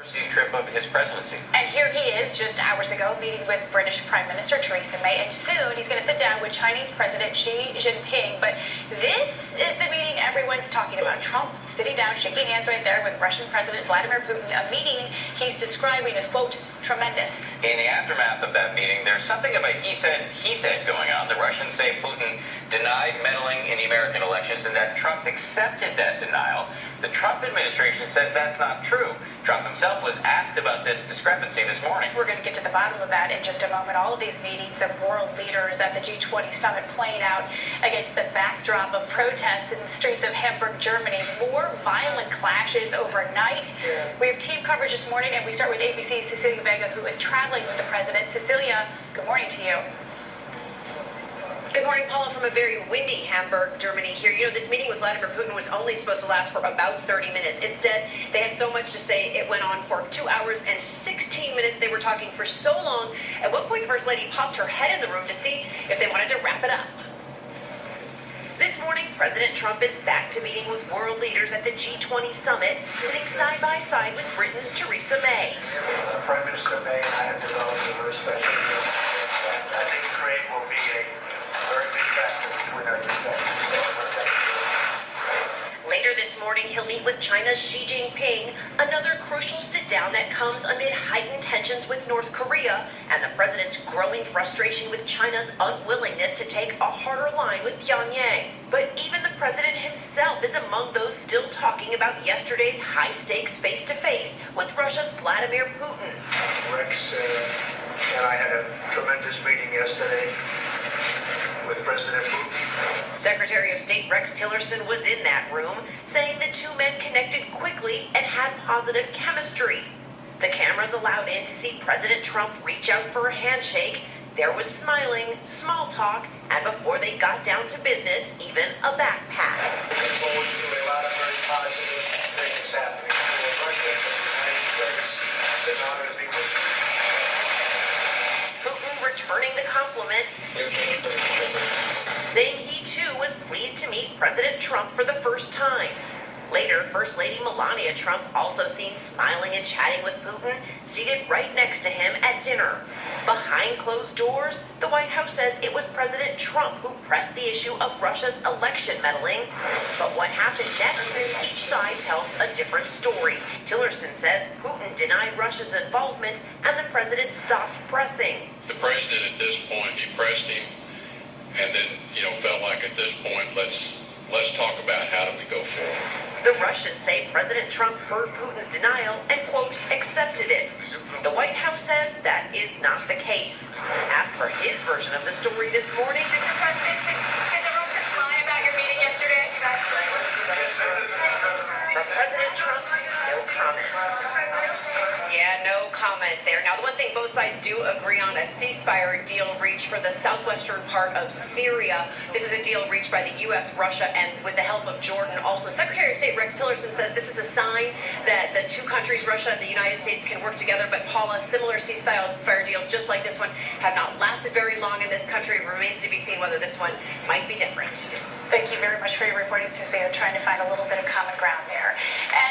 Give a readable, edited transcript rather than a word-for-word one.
overseas trip of his presidency. And here he is just hours ago meeting with British Prime Minister Theresa May, and soon he's going to sit down with Chinese President Xi Jinping. But this is the meeting everyone's talking about. Trump sitting down, shaking hands right there with Russian President Vladimir Putin, a meeting he's describing as, quote, tremendous. In the aftermath of that meeting, there's something of a he said going on. The Russians say Putin denied meddling in the American elections and that Trump accepted that denial. The Trump administration says that's not true. Trump himself was asked about this discrepancy this morning. We're going to get to the bottom of that in just a moment. All of these meetings of world leaders at the G20 summit playing out against the backdrop of protests in the streets of Hamburg, Germany. More violent clashes overnight. We have team coverage this morning, and we start with ABC's Cecilia Vega, who is traveling with the president. Cecilia, good morning to you. Good morning, Paula, from a very windy Hamburg, Germany here. You know, this meeting with Vladimir Putin was only supposed to last for about 30 minutes. Instead, they had so much to say, it went on for 2 hours and 16 minutes. They were talking for so long. At one point, the First Lady popped her head in the room to see if they wanted to wrap it up. This morning, President Trump is back to meeting with world leaders at the G20 summit, sitting side by side with Britain's Theresa May. Prime Minister May and I have developed a very special deal. I think trade will be a very big factor between our two countries. Later this morning, he'll meet with China's Xi Jinping, another crucial sit-down that comes amid heightened tensions with North Korea and the president's growing frustration with China's unwillingness to take a harder line with Pyongyang. But even the president himself is among those still talking about yesterday's high-stakes face-to-face with Russia's Vladimir Putin. Rex and I had a tremendous meeting yesterday with President Putin. Secretary of State Rex Tillerson was in that room, saying the two men connected quickly and had positive chemistry. The cameras allowed in to see President Trump reach out for a handshake. There was smiling, small talk, and before they got down to business, even a back pat. Looking forward to a lot of very positive things happening for Russia. It's an honor to be with you. Putin returning the compliment, saying he too was pleased to meet President Trump for the first time. Later, First Lady Melania Trump also seen smiling and chatting with Putin, seated right next to him at dinner. Behind closed doors, the White House says it was President Trump who pressed the issue of Russia's election meddling. But what happened next, each side tells a different story. Tillerson says Putin denied Russia's involvement and the president stopped pressing. The president at this point, he pressed him and then, felt like at this point, let's talk about how do we go forward. The Russians say President Trump heard Putin's denial and, quote, accepted it. The White House says that is not the case. Asked for his version of the story this morning, Mr. President, did the Russians lie about your meeting yesterday? from President Trump, no comment. Yeah, no comment there. Now, the one thing both sides do agree on, a ceasefire deal reached for the southwestern part of Syria. This is a deal reached by the U.S., Russia, and with the help of Jordan also. Secretary of State Rex Tillerson says this is a sign that the two countries, Russia and the United States, can work together. But Paula, similar ceasefire deals just like this one have not lasted very long in this country. It remains to be seen whether this one might be different. Thank you very much for your reporting, Cecilia, trying to find a little bit of common ground there. And